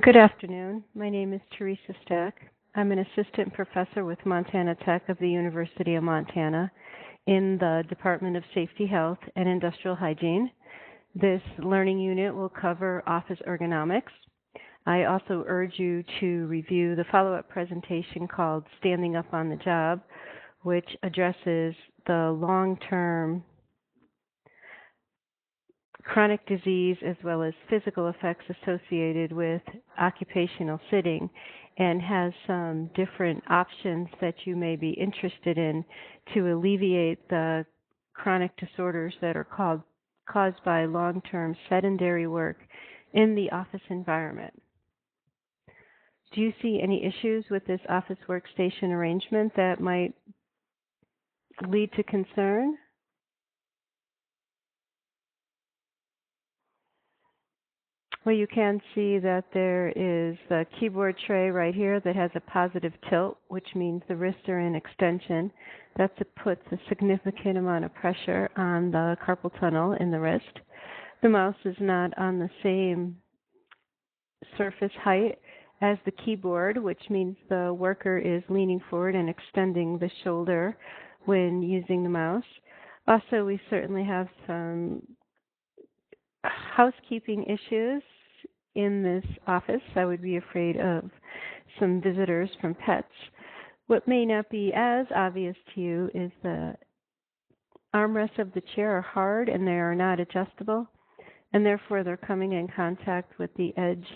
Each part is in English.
Good afternoon. My name is Theresa. I'm an assistant professor with Montana Tech of the University of Montana in the Department of Safety, Health, and Industrial Hygiene. This learning unit will cover office ergonomics. I also urge you to review the follow-up presentation called Standing Up on the Job, which addresses the long-term chronic disease as well as physical effects associated with occupational sitting and has some different options that you may be interested in to alleviate the chronic disorders that are caused by long-term sedentary work in the office environment. Do you see any issues with this office workstation arrangement that might lead to concern? Well, you can see that there is the keyboard tray right here that has a positive tilt, which means the wrists are in extension. That puts a significant amount of pressure on the carpal tunnel in the wrist. The mouse is not on the same surface height as the keyboard, which means the worker is leaning forward and extending the shoulder when using the mouse. Also, we certainly have some housekeeping issues in this office. I would be afraid of some visitors from pets. What may not be as obvious to you is the armrests of the chair are hard and they are not adjustable, and therefore they're coming in contact with the edge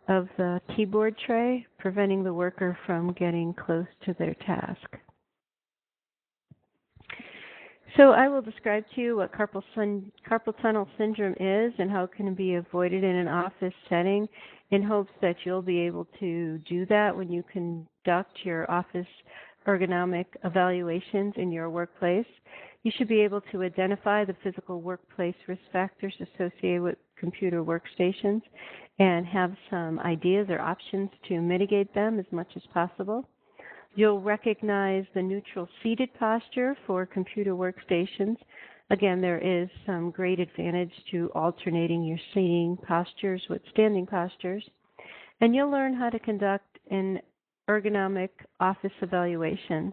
of the keyboard tray, preventing the worker from getting close to their task. So I will describe to you what carpal tunnel syndrome is and how it can be avoided in an office setting in hopes that you'll be able to do that when you conduct your office ergonomic evaluations in your workplace. You should be able to identify the physical workplace risk factors associated with computer workstations and have some ideas or options to mitigate them as much as possible. You'll recognize the neutral seated posture for computer workstations. Again, there is some great advantage to alternating your seating postures with standing postures. And you'll learn how to conduct an ergonomic office evaluation.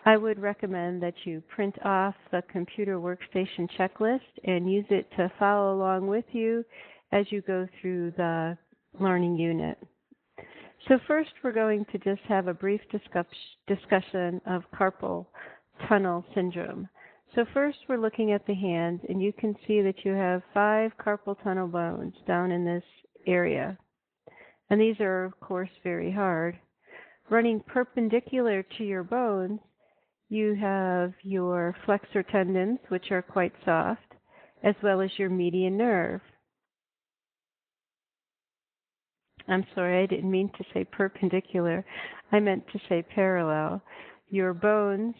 I would recommend that you print off the computer workstation checklist and use it to follow along with you as you go through the learning unit. So first, we're going to just have a brief discussion of carpal tunnel syndrome. So first, we're looking at the hand, and you can see that you have 5 carpal tunnel bones down in this area. And these are, of course, very hard. Running perpendicular to your bones, you have your flexor tendons, which are quite soft, as well as your median nerve. I'm sorry, I didn't mean to say perpendicular. I meant to say parallel. Your bones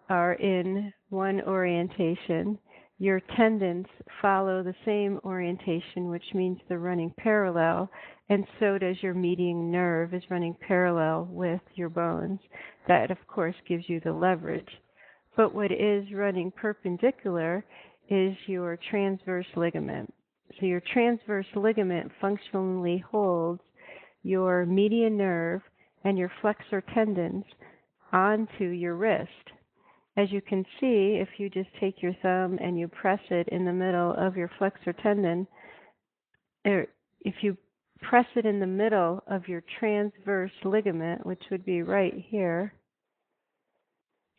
are in one orientation. Your tendons follow the same orientation, which means they're running parallel, and so does your median nerve is running parallel with your bones. That, of course, gives you the leverage. But what is running perpendicular is your transverse ligament. So your transverse ligament functionally holds your median nerve and your flexor tendons onto your wrist. As you can see, if you just take your thumb and you press it in the middle of your flexor tendon, or if you press it in the middle of your transverse ligament, which would be right here,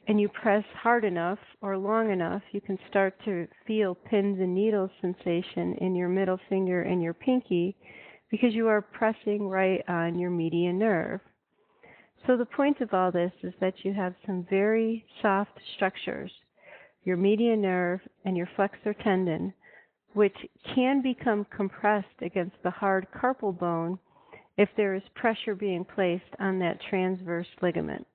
and you press hard enough or long enough, you can start to feel pins and needles sensation in your middle finger and your pinky because you are pressing right on your median nerve. So the point of all this is that you have some very soft structures, your median nerve and your flexor tendon, which can become compressed against the hard carpal bone if there is pressure being placed on that transverse ligament.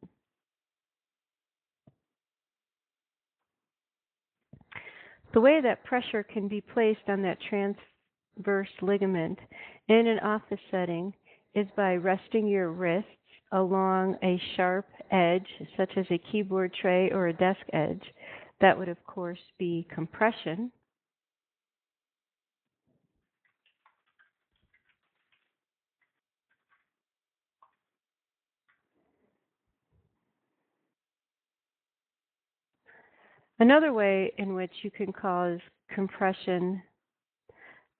The way that pressure can be placed on that transverse ligament in an office setting is by resting your wrists along a sharp edge, such as a keyboard tray or a desk edge. That would, of course, be compression. Another way in which you can cause compression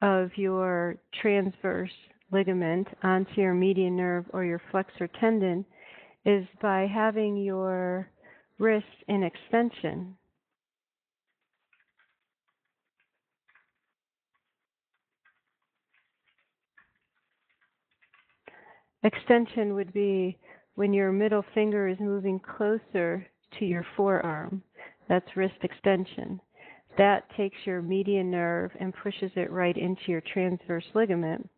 of your transverse ligament onto your median nerve or your flexor tendon is by having your wrist in extension. Extension would be when your middle finger is moving closer to your forearm. That's wrist extension. That takes your median nerve and pushes it right into your transverse ligament.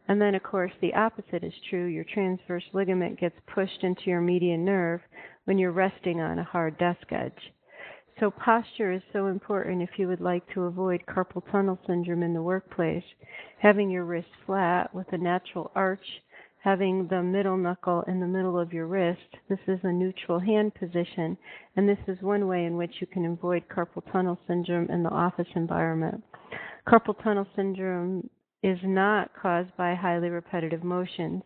And then, of course, the opposite is true. Your transverse ligament gets pushed into your median nerve when you're resting on a hard desk edge. So posture is so important if you would like to avoid carpal tunnel syndrome in the workplace. Having your wrist flat with a natural arch, having the middle knuckle in the middle of your wrist. This is a neutral hand position, and this is one way in which you can avoid carpal tunnel syndrome in the office environment. Carpal tunnel syndrome is not caused by highly repetitive motions.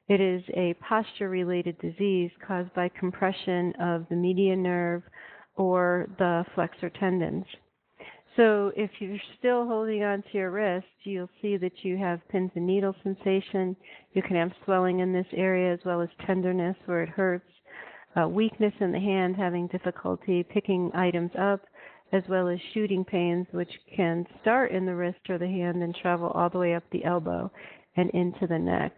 It is a posture-related disease caused by compression of the median nerve or the flexor tendons. So if you're still holding on to your wrist, you'll see that you have pins and needle sensation. You can have swelling in this area as well as tenderness where it hurts, weakness in the hand, having difficulty picking items up, as well as shooting pains, which can start in the wrist or the hand and travel all the way up the elbow and into the neck.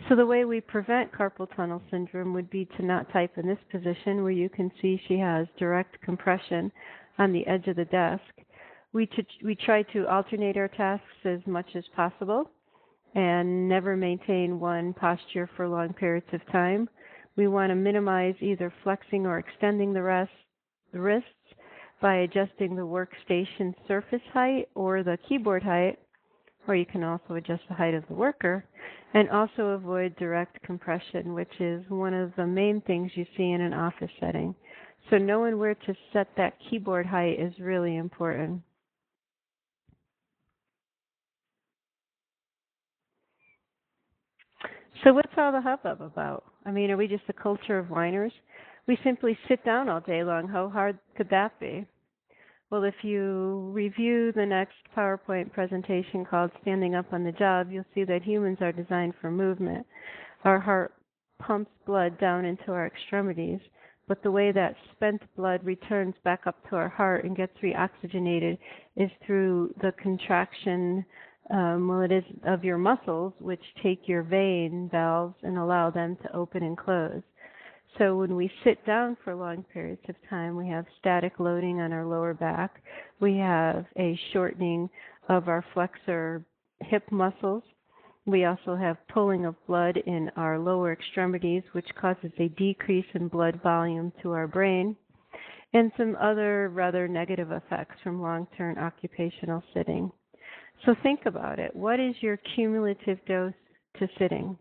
So the way we prevent carpal tunnel syndrome would be to not type in this position where you can see she has direct compression on the edge of the desk. We try to alternate our tasks as much as possible and never maintain one posture for long periods of time. We want to minimize either flexing or extending the wrists by adjusting the workstation surface height or the keyboard height, or you can also adjust the height of the worker, and also avoid direct compression, which is one of the main things you see in an office setting. So knowing where to set that keyboard height is really important. So what's all the hubbub about? I mean, are we just a culture of whiners? We simply sit down all day long. How hard could that be? Well, if you review the next PowerPoint presentation called Standing Up on the Job, you'll see that humans are designed for movement. Our heart pumps blood down into our extremities, but the way that spent blood returns back up to our heart and gets reoxygenated is through the contraction of your muscles, which take your vein valves and allow them to open and close. So when we sit down for long periods of time, we have static loading on our lower back. We have a shortening of our flexor hip muscles. We also have pulling of blood in our lower extremities, which causes a decrease in blood volume to our brain, and some other rather negative effects from long-term occupational sitting. So think about it. What is your cumulative dose to sitting?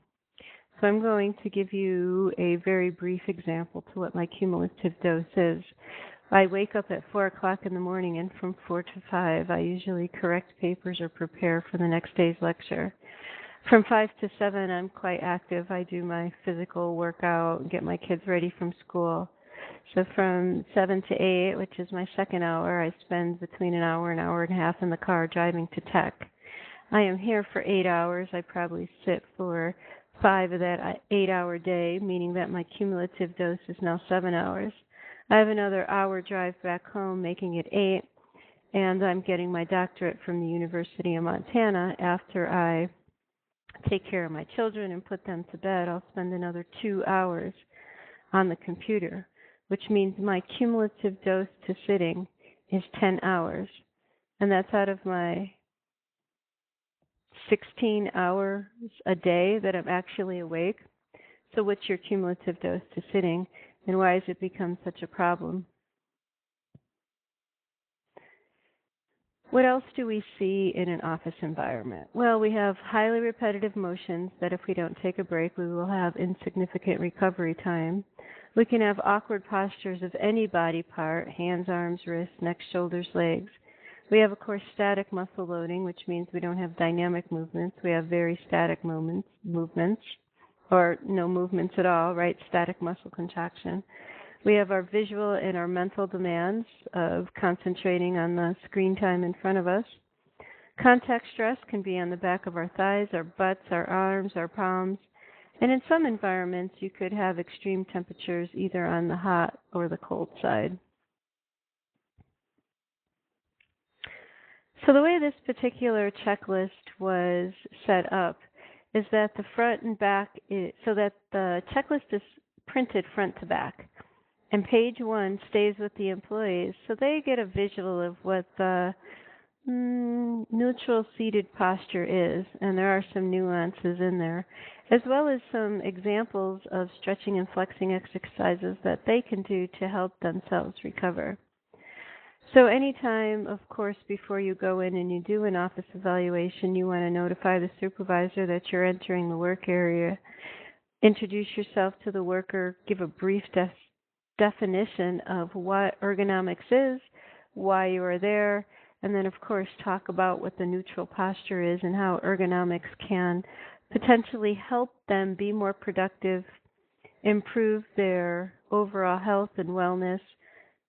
So I'm going to give you a very brief example to what my cumulative dose is. I wake up at 4 o'clock in the morning, and from 4 to 5, I usually correct papers or prepare for the next day's lecture. From 5 to 7, I'm quite active. I do my physical workout, get my kids ready from school. So from 7 to 8, which is my second hour, I spend between an hour and a half in the car driving to tech. I am here for 8 hours. I probably sit for 5 of that 8-hour day, meaning that my cumulative dose is now 7 hours. I have another hour drive back home, making it 8, and I'm getting my doctorate from the University of Montana. After I take care of my children and put them to bed, I'll spend another 2 hours on the computer, which means my cumulative dose to sitting is 10 hours, and that's out of my 16 hours a day that I'm actually awake. So what's your cumulative dose to sitting, and why has it become such a problem? What else do we see in an office environment? Well, we have highly repetitive motions that if we don't take a break, we will have insignificant recovery time. We can have awkward postures of any body part, hands, arms, wrists, neck, shoulders, legs. We have, of course, static muscle loading, which means we don't have dynamic movements. We have very static movements. or no movements at all, right? Static muscle contraction. We have our visual and our mental demands of concentrating on the screen time in front of us. Contact stress can be on the back of our thighs, our butts, our arms, our palms. And in some environments, you could have extreme temperatures either on the hot or the cold side. So the way this particular checklist was set up is that the front and back, so that the checklist is printed front to back. And page 1 stays with the employees, so they get a visual of what the neutral seated posture is, and there are some nuances in there, as well as some examples of stretching and flexing exercises that they can do to help themselves recover. So anytime, of course, before you go in and you do an office evaluation, you want to notify the supervisor that you're entering the work area, introduce yourself to the worker, give a brief definition of what ergonomics is, why you are there, and then, of course, talk about what the neutral posture is and how ergonomics can potentially help them be more productive, improve their overall health and wellness,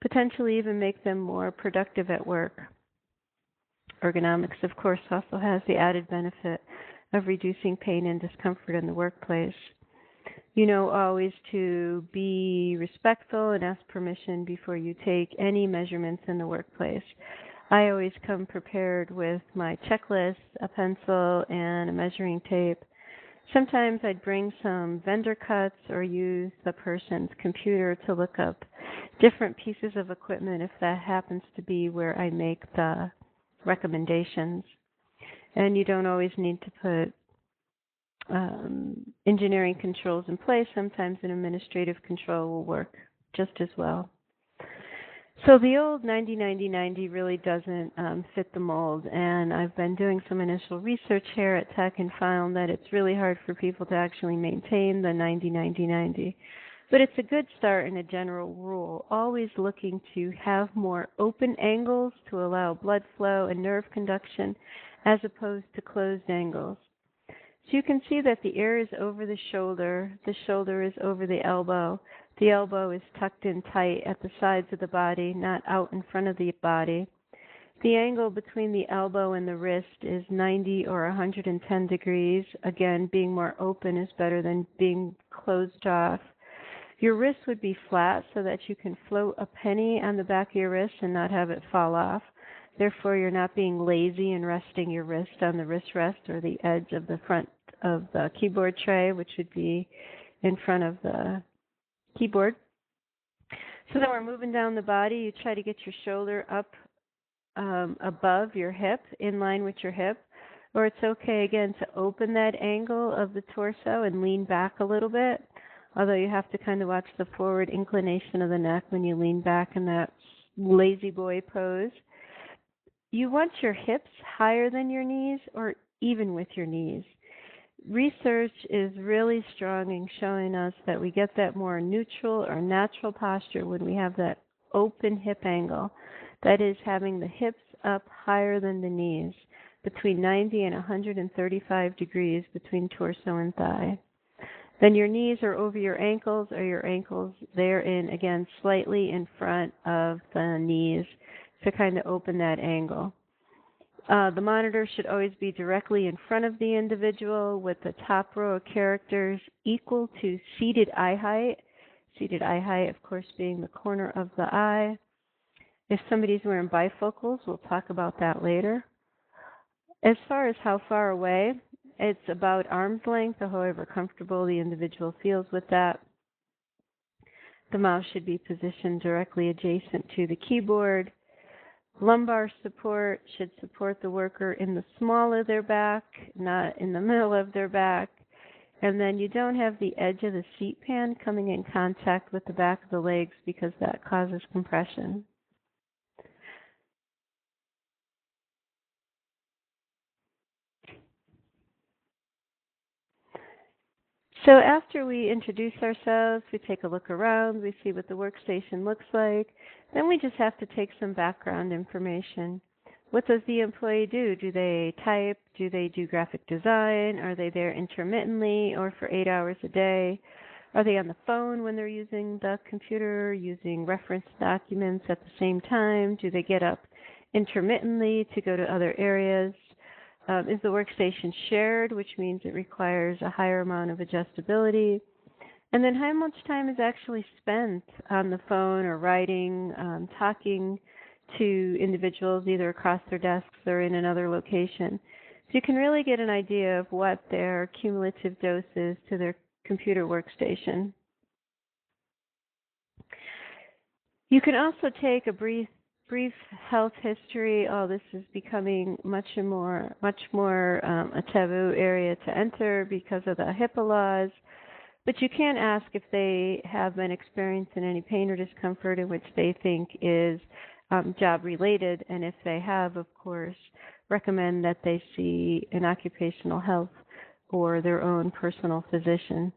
potentially even make them more productive at work. Ergonomics, of course, also has the added benefit of reducing pain and discomfort in the workplace. You know always to be respectful and ask permission before you take any measurements in the workplace. I always come prepared with my checklist, a pencil, and a measuring tape. Sometimes I'd bring some vendor cuts or use the person's computer to look up different pieces of equipment if that happens to be where I make the recommendations. And you don't always need to put engineering controls in place. Sometimes an administrative control will work just as well. So the old 90-90-90 really doesn't fit the mold, and I've been doing some initial research here at Tech and found that it's really hard for people to actually maintain the 90-90-90. But it's a good start and a general rule, always looking to have more open angles to allow blood flow and nerve conduction as opposed to closed angles. So you can see that the ear is over the shoulder is over the elbow is tucked in tight at the sides of the body, not out in front of the body. The angle between the elbow and the wrist is 90 or 110 degrees. Again, being more open is better than being closed off. Your wrist would be flat so that you can float a penny on the back of your wrist and not have it fall off. Therefore, you're not being lazy and resting your wrist on the wrist rest or the edge of the front of the keyboard tray, which would be in front of the keyboard. So then we're moving down the body. You try to get your shoulder up above your hip, in line with your hip. Or it's okay, again, to open that angle of the torso and lean back a little bit, although you have to kind of watch the forward inclination of the neck when you lean back in that lazy boy pose. You want your hips higher than your knees or even with your knees. Research is really strong in showing us that we get that more neutral or natural posture when we have that open hip angle. That is, having the hips up higher than the knees, between 90 and 135 degrees between torso and thigh. Then your knees are over your ankles, or your ankles therein, again, slightly in front of the knees to kind of open that angle. The monitor should always be directly in front of the individual with the top row of characters equal to seated eye height. Seated eye height, of course, being the corner of the eye. If somebody's wearing bifocals, we'll talk about that later. As far as how far away, it's about arm's length, or however comfortable the individual feels with that. The mouse should be positioned directly adjacent to the keyboard. Lumbar support should support the worker in the small of their back, not in the middle of their back. And then you don't have the edge of the seat pan coming in contact with the back of the legs because that causes compression. So after we introduce ourselves, we take a look around, we see what the workstation looks like, then we just have to take some background information. What does the employee do? Do they type? Do they do graphic design? Are they there intermittently or for 8 hours a day? Are they on the phone when they're using the computer, using reference documents at the same time? Do they get up intermittently to go to other areas? Is the workstation shared, which means it requires a higher amount of adjustability? And then how much time is actually spent on the phone or writing, talking to individuals either across their desks or in another location? So you can really get an idea of what their cumulative dose is to their computer workstation. You can also take a brief health history. Oh, this is becoming much more a taboo area to enter because of the HIPAA laws. But you can ask if they have been experiencing any pain or discomfort in which they think is job-related, and if they have, of course, recommend that they see an occupational health or their own personal physician.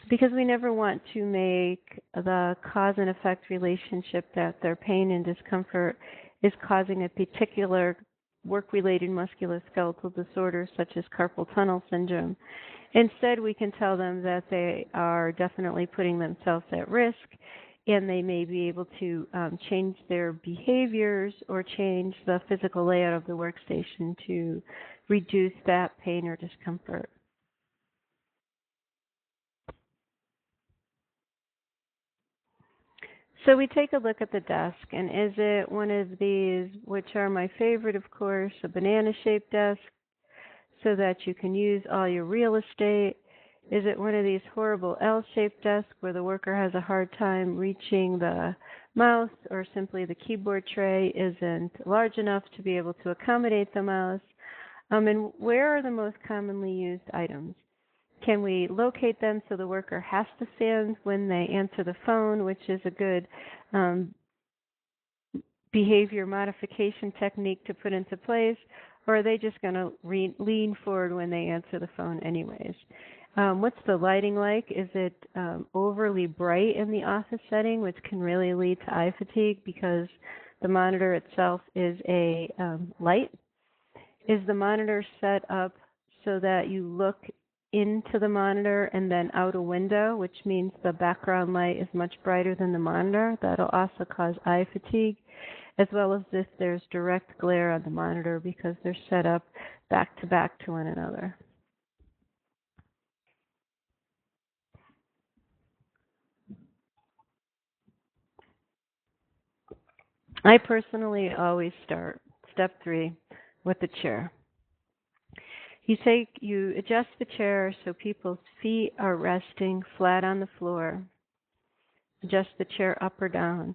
Because we never want to make the cause and effect relationship that their pain and discomfort is causing a particular work-related musculoskeletal disorder such as carpal tunnel syndrome. Instead, we can tell them that they are definitely putting themselves at risk, and they may be able to change their behaviors or change the physical layout of the workstation to reduce that pain or discomfort. So we take a look at the desk, and is it one of these, which are my favorite, of course, a banana-shaped desk, so that you can use all your real estate? Is it one of these horrible L-shaped desks where the worker has a hard time reaching the mouse, or simply the keyboard tray isn't large enough to be able to accommodate the mouse? And where are the most commonly used items? Can we locate them so the worker has to stand when they answer the phone, which is a good behavior modification technique to put into place, or are they just going to lean forward when they answer the phone anyways? What's the lighting like? Is it overly bright in the office setting, which can really lead to eye fatigue because the monitor itself is a light? Is the monitor set up so that you look into the monitor and then out a window, which means the background light is much brighter than the monitor? That'll also cause eye fatigue, as well as if there's direct glare on the monitor because they're set up back to back to one another. I personally always start step 3 with the chair. You adjust the chair so people's feet are resting flat on the floor. Adjust the chair up or down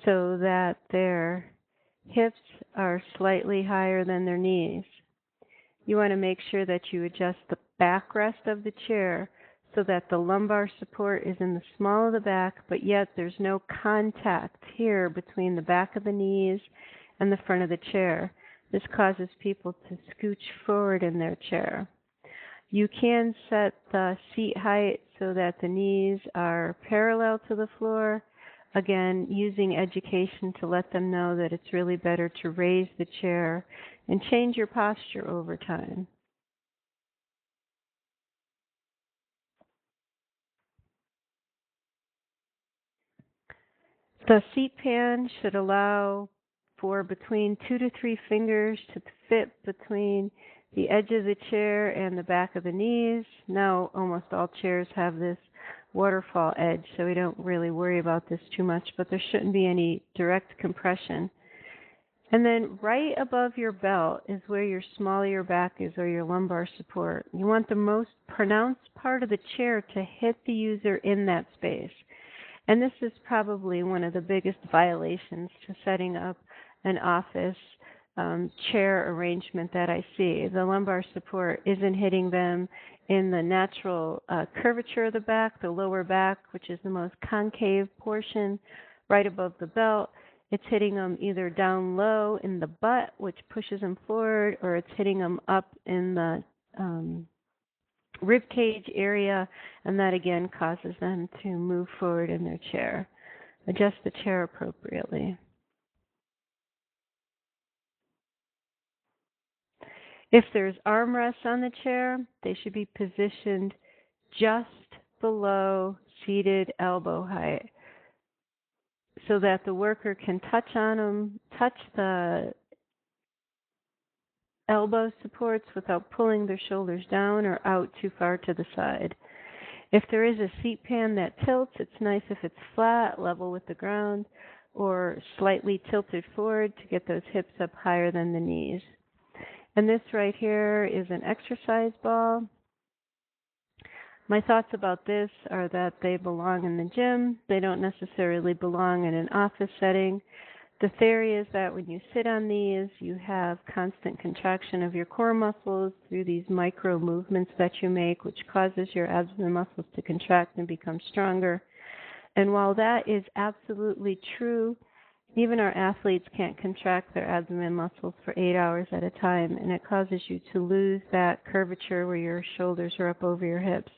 so that their hips are slightly higher than their knees. You want to make sure that you adjust the backrest of the chair so that the lumbar support is in the small of the back, but yet there's no contact here between the back of the knees and the front of the chair. This causes people to scooch forward in their chair. You can set the seat height so that the knees are parallel to the floor. Again, using education to let them know that it's really better to raise the chair and change your posture over time. The seat pan should allow for between 2 to 3 fingers to fit between the edge of the chair and the back of the knees. Now almost all chairs have this waterfall edge, so we don't really worry about this too much, but there shouldn't be any direct compression. And then right above your belt is where your small of your back is, or your lumbar support. You want the most pronounced part of the chair to hit the user in that space. And this is probably one of the biggest violations to setting up an office chair arrangement that I see. The lumbar support isn't hitting them in the natural curvature of the back, the lower back, which is the most concave portion right above the belt. It's hitting them either down low in the butt, which pushes them forward, or it's hitting them up in the rib cage area, and that again causes them to move forward in their chair. Adjust the chair appropriately. If there's armrests on the chair, they should be positioned just below seated elbow height so that the worker can touch on them, touch the elbow supports without pulling their shoulders down or out too far to the side. If there is a seat pan that tilts, it's nice if it's flat, level with the ground, or slightly tilted forward to get those hips up higher than the knees. And this right here is an exercise ball. My thoughts about this are that they belong in the gym. They don't necessarily belong in an office setting. The theory is that when you sit on these, you have constant contraction of your core muscles through these micro movements that you make, which causes your abdomen muscles to contract and become stronger. And while that is absolutely true, even our athletes can't contract their abdomen muscles for 8 hours at a time, and it causes you to lose that curvature where your shoulders are up over your hips.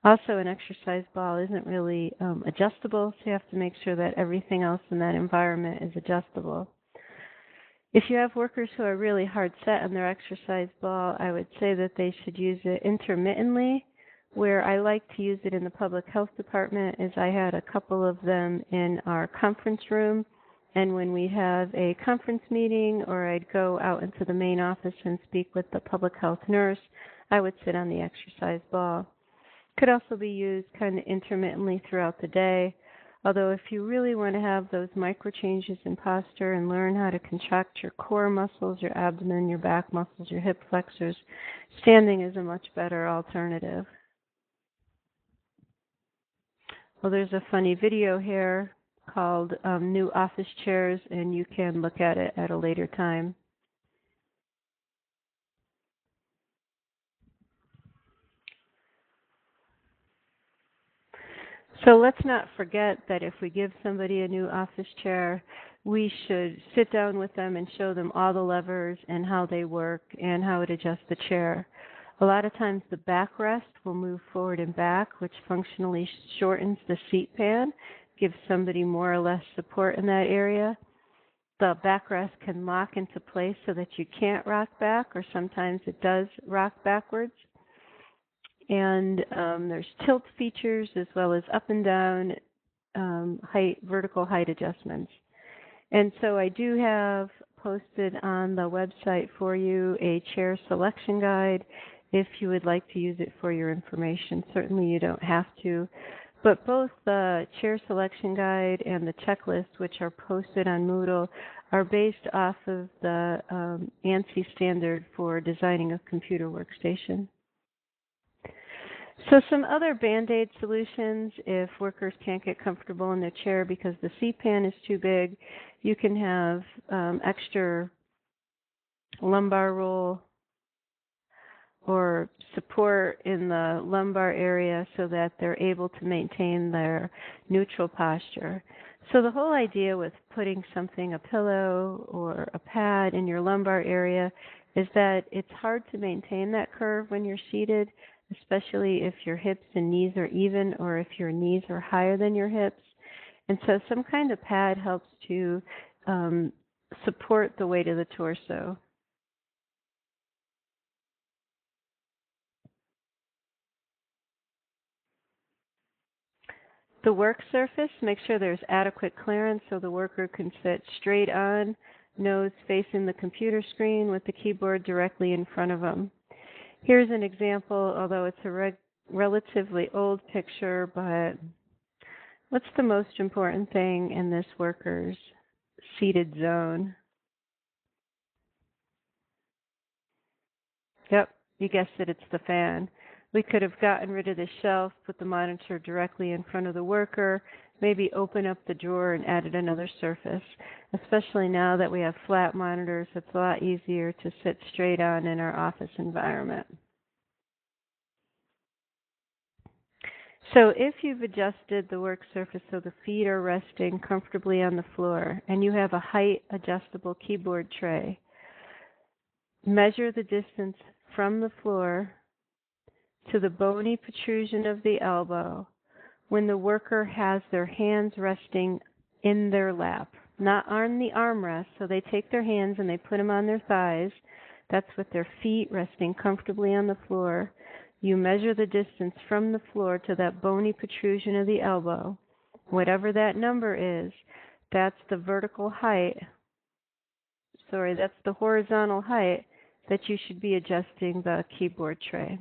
Also, an exercise ball isn't really adjustable, so you have to make sure that everything else in that environment is adjustable. If you have workers who are really hard set on their exercise ball, I would say that they should use it intermittently. Where I like to use it in the public health department is I had a couple of them in our conference room, and when we have a conference meeting or I'd go out into the main office and speak with the public health nurse, I would sit on the exercise ball. Could also be used kind of intermittently throughout the day, although if you really want to have those micro changes in posture and learn how to contract your core muscles, your abdomen, your back muscles, your hip flexors, standing is a much better alternative. Well, there's a funny video here called New Office Chairs, and you can look at it at a later time. So let's not forget that if we give somebody a new office chair, we should sit down with them and show them all the levers and how they work and how it adjusts the chair. A lot of times the backrest will move forward and back, which functionally shortens the seat pan, gives somebody more or less support in that area. The backrest can lock into place so that you can't rock back, or sometimes it does rock backwards. And there's tilt features as well as up and down vertical height adjustments. And so I do have posted on the website for you a chair selection guide if you would like to use it for your information. Certainly you don't have to. But both the chair selection guide and the checklist, which are posted on Moodle, are based off of the ANSI standard for designing a computer workstation. So some other Band-Aid solutions, if workers can't get comfortable in their chair because the seat pan is too big, you can have extra lumbar roll or support in the lumbar area so that they're able to maintain their neutral posture. So the whole idea with putting something, a pillow or a pad in your lumbar area, is that it's hard to maintain that curve when you're seated, especially if your hips and knees are even or if your knees are higher than your hips. And so some kind of pad helps to support the weight of the torso. The work surface, make sure there's adequate clearance so the worker can sit straight on, nose facing the computer screen with the keyboard directly in front of them. Here's an example, although it's a relatively old picture, but what's the most important thing in this worker's seated zone? Yep, you guessed it, it's the fan. We could have gotten rid of the shelf, put the monitor directly in front of the worker, maybe open up the drawer and added another surface. Especially now that we have flat monitors, it's a lot easier to sit straight on in our office environment. So if you've adjusted the work surface so the feet are resting comfortably on the floor and you have a height adjustable keyboard tray, measure the distance from the floor to the bony protrusion of the elbow when the worker has their hands resting in their lap, not on the armrest. So they take their hands and they put them on their thighs. That's with their feet resting comfortably on the floor. You measure the distance from the floor to that bony protrusion of the elbow. Whatever that number is, that's the that's the horizontal height that you should be adjusting the keyboard tray.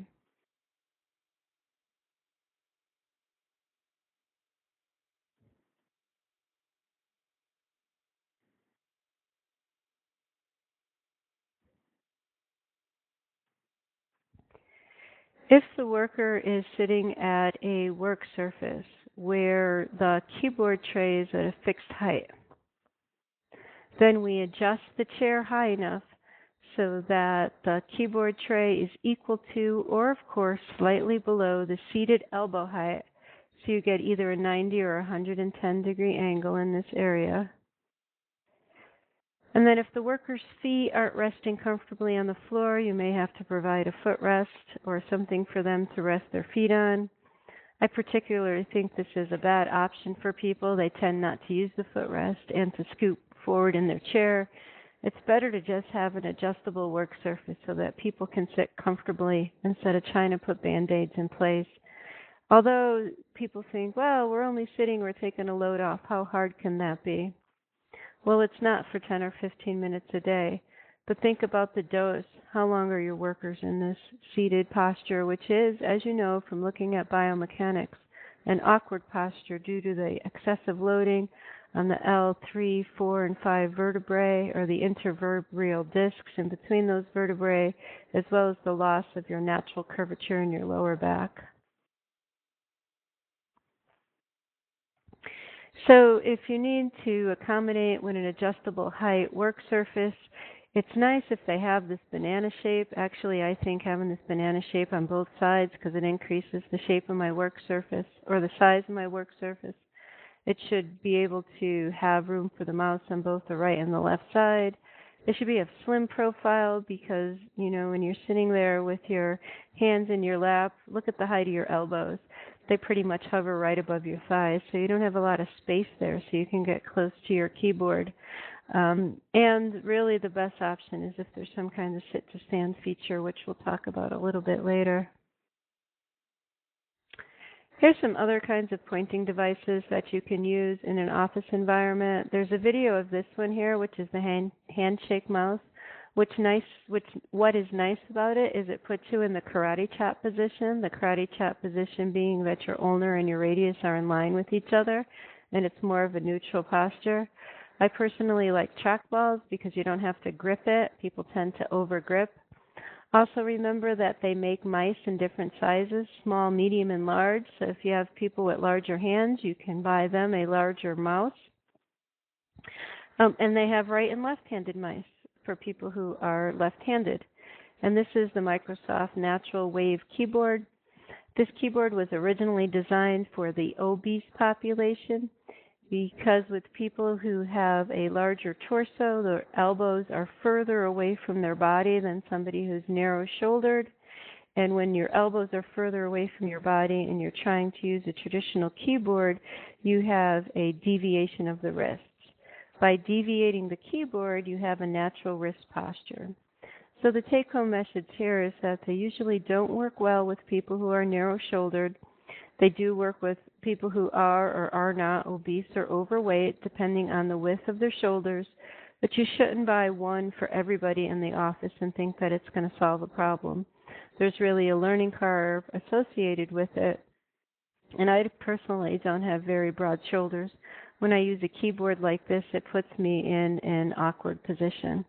If the worker is sitting at a work surface where the keyboard tray is at a fixed height, then we adjust the chair high enough so that the keyboard tray is equal to, or of course slightly below, the seated elbow height. So you get either a 90 or 110 degree angle in this area. And then if the worker's feet aren't resting comfortably on the floor, you may have to provide a footrest or something for them to rest their feet on. I particularly think this is a bad option for people. They tend not to use the footrest and to scoot forward in their chair. It's better to just have an adjustable work surface so that people can sit comfortably instead of trying to put Band-Aids in place. Although people think, well, we're only sitting, we're taking a load off. How hard can that be? Well, it's not for 10 or 15 minutes a day. But think about the dose. How long are your workers in this seated posture, which is, as you know from looking at biomechanics, an awkward posture due to the excessive loading on the L, 3, 4, and 5 vertebrae, or the intervertebral discs in between those vertebrae, as well as the loss of your natural curvature in your lower back. So if you need to accommodate with an adjustable height work surface, it's nice if they have this banana shape. Actually, I think having this banana shape on both sides, because it increases the shape of my work surface, or the size of my work surface. It should be able to have room for the mouse on both the right and the left side. It should be a slim profile because, you know, when you're sitting there with your hands in your lap, look at the height of your elbows. They pretty much hover right above your thighs, so you don't have a lot of space there, so you can get close to your keyboard. And really the best option is if there's some kind of sit-to-stand feature, which we'll talk about a little bit later. Here's some other kinds of pointing devices that you can use in an office environment. There's a video of this one here, which is the handshake mouse. What is nice about it is it puts you in the karate chop position. The karate chop position being that your ulnar and your radius are in line with each other, and it's more of a neutral posture. I personally like trackballs because you don't have to grip it. People tend to over-grip. Also remember that they make mice in different sizes, small, medium, and large. So if you have people with larger hands, you can buy them a larger mouse. And they have right and left-handed mice for people who are left-handed. And this is the Microsoft Natural Wave keyboard. This keyboard was originally designed for the obese population because with people who have a larger torso, their elbows are further away from their body than somebody who's narrow-shouldered. And when your elbows are further away from your body and you're trying to use a traditional keyboard, you have a deviation of the wrists. By deviating the keyboard, you have a natural wrist posture. So the take-home message here is that they usually don't work well with people who are narrow-shouldered. They do work with people who are or are not obese or overweight, depending on the width of their shoulders, but you shouldn't buy one for everybody in the office and think that it's going to solve a problem. There's really a learning curve associated with it, and I personally don't have very broad shoulders. When I use a keyboard like this, it puts me in an awkward position.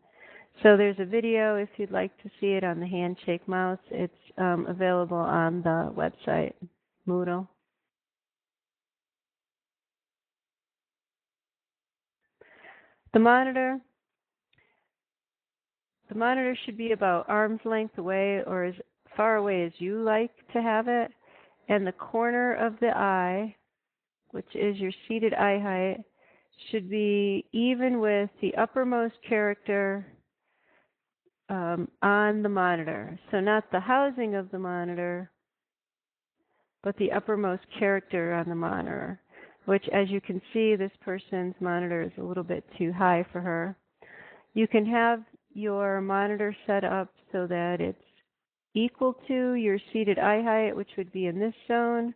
So there's a video if you'd like to see it on the handshake mouse. It's available on the website, Moodle. The monitor should be about arm's length away or as far away as you like to have it. And the corner of the eye, which is your seated eye height, should be even with the uppermost character on the monitor. So not the housing of the monitor, but the uppermost character on the monitor, which, as you can see, this person's monitor is a little bit too high for her. You can have your monitor set up so that it's equal to your seated eye height, which would be in this zone,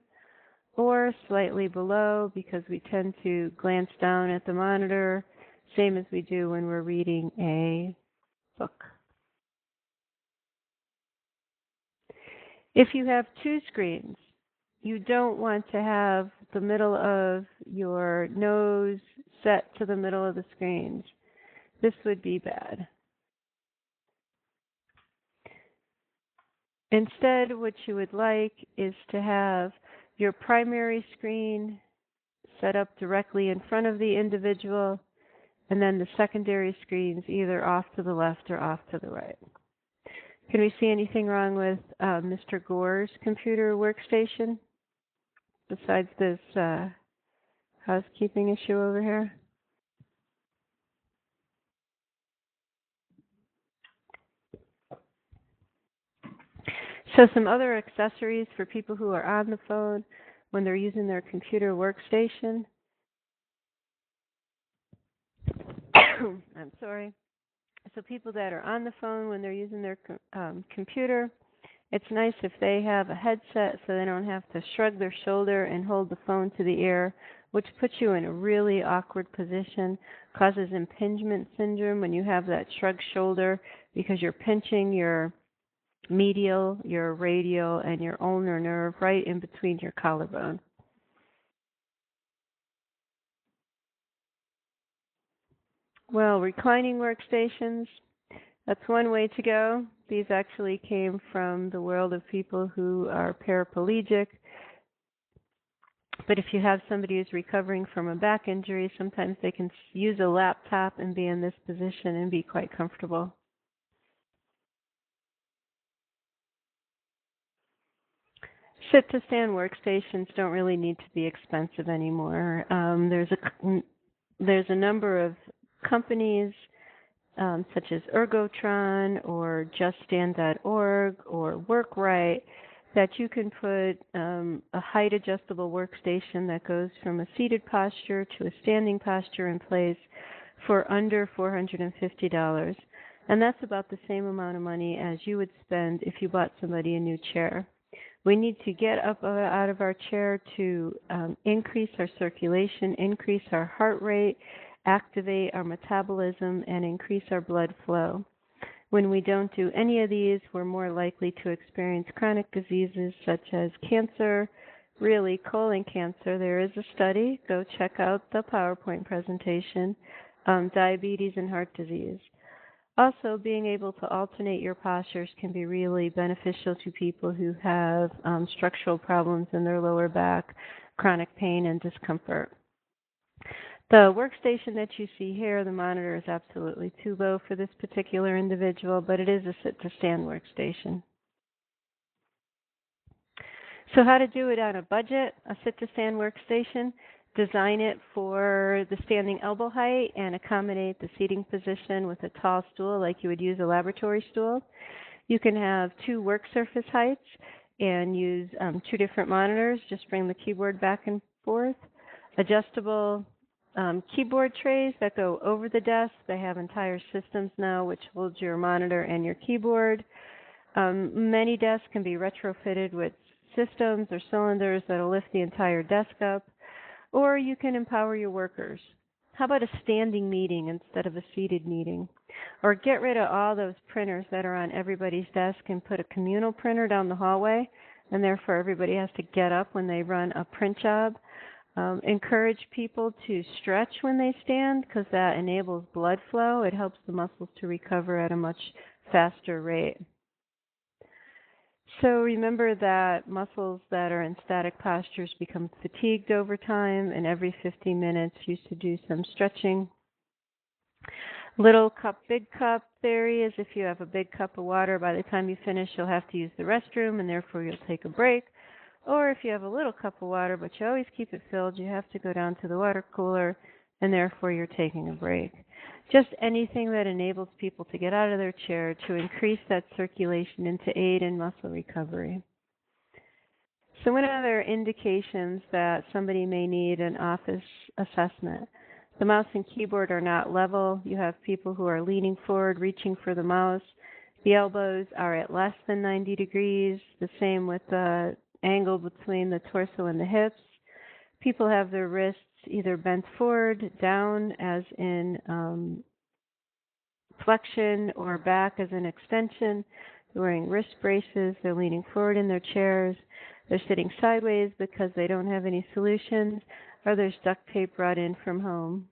or slightly below, because we tend to glance down at the monitor, same as we do when we're reading a book. If you have two screens, you don't want to have the middle of your nose set to the middle of the screens. This would be bad. Instead, what you would like is to have your primary screen set up directly in front of the individual, and then the secondary screens either off to the left or off to the right. Can we see anything wrong with Mr. Gore's computer workstation besides this housekeeping issue over here? So some other accessories for people who are on the phone when they're using their computer workstation. I'm sorry. So people that are on the phone when they're using their computer, it's nice if they have a headset so they don't have to shrug their shoulder and hold the phone to the ear, which puts you in a really awkward position, causes impingement syndrome when you have that shrugged shoulder because you're pinching your medial, your radial, and your ulnar nerve right in between your collarbone. Well, reclining workstations, that's one way to go. These actually came from the world of people who are paraplegic. But if you have somebody who's recovering from a back injury, sometimes they can use a laptop and be in this position and be quite comfortable. Sit-to-stand workstations don't really need to be expensive anymore. There's a number of companies such as Ergotron or JustStand.org or WorkRight that you can put a height adjustable workstation that goes from a seated posture to a standing posture in place for under $450. And that's about the same amount of money as you would spend if you bought somebody a new chair. We need to get up out of our chair to increase our circulation, increase our heart rate, activate our metabolism, and increase our blood flow. When we don't do any of these, we're more likely to experience chronic diseases such as cancer, really colon cancer. There is a study. Go check out the PowerPoint presentation, diabetes and heart disease. Also, being able to alternate your postures can be really beneficial to people who have structural problems in their lower back, chronic pain, and discomfort. The workstation that you see here, the monitor is absolutely too low for this particular individual, but it is a sit-to-stand workstation. So how to do it on a budget, a sit-to-stand workstation? Design it for the standing elbow height and accommodate the seating position with a tall stool like you would use a laboratory stool. You can have two work surface heights and use two different monitors. Just bring the keyboard back and forth. Adjustable keyboard trays that go over the desk. They have entire systems now which holds your monitor and your keyboard. Many desks can be retrofitted with systems or cylinders that will lift the entire desk up. Or you can empower your workers. How about a standing meeting instead of a seated meeting? Or get rid of all those printers that are on everybody's desk and put a communal printer down the hallway, and therefore everybody has to get up when they run a print job. Encourage people to stretch when they stand because that enables blood flow. It helps the muscles to recover at a much faster rate. So remember that muscles that are in static postures become fatigued over time, and every 15 minutes you should do some stretching. Little cup, big cup theory is if you have a big cup of water, by the time you finish you'll have to use the restroom and therefore you'll take a break. Or if you have a little cup of water but you always keep it filled, you have to go down to the water cooler and therefore you're taking a break. Just anything that enables people to get out of their chair to increase that circulation and to aid in muscle recovery. So what other indications that somebody may need an office assessment? The mouse and keyboard are not level. You have people who are leaning forward, reaching for the mouse. The elbows are at less than 90 degrees, the same with the angle between the torso and the hips. People have their wrists either bent forward, down as in flexion, or back as in extension. They're wearing wrist braces. They're leaning forward in their chairs. They're sitting sideways because they don't have any solutions, or there's duct tape brought in from home.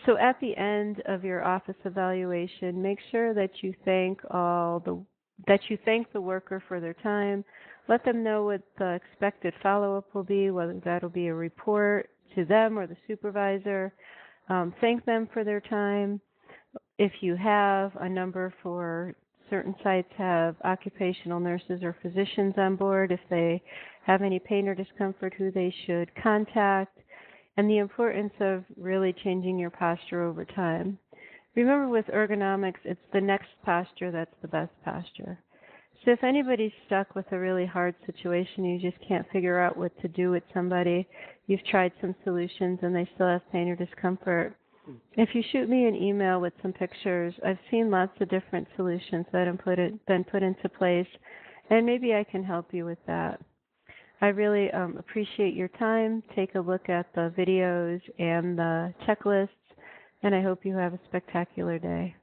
So at the end of your office evaluation, make sure that you thank the worker for their time. Let them know what the expected follow-up will be, whether that'll be a report to them or the supervisor. Thank them for their time. If you have a number, for certain sites have occupational nurses or physicians on board, if they have any pain or discomfort, who they should contact, and the importance of really changing your posture over time. Remember, with ergonomics, it's the next posture that's the best posture. So if anybody's stuck with a really hard situation, you just can't figure out what to do with somebody, you've tried some solutions and they still have pain or discomfort, if you shoot me an email with some pictures, I've seen lots of different solutions that have been put into place, and maybe I can help you with that. I really appreciate your time. Take a look at the videos and the checklists, and I hope you have a spectacular day.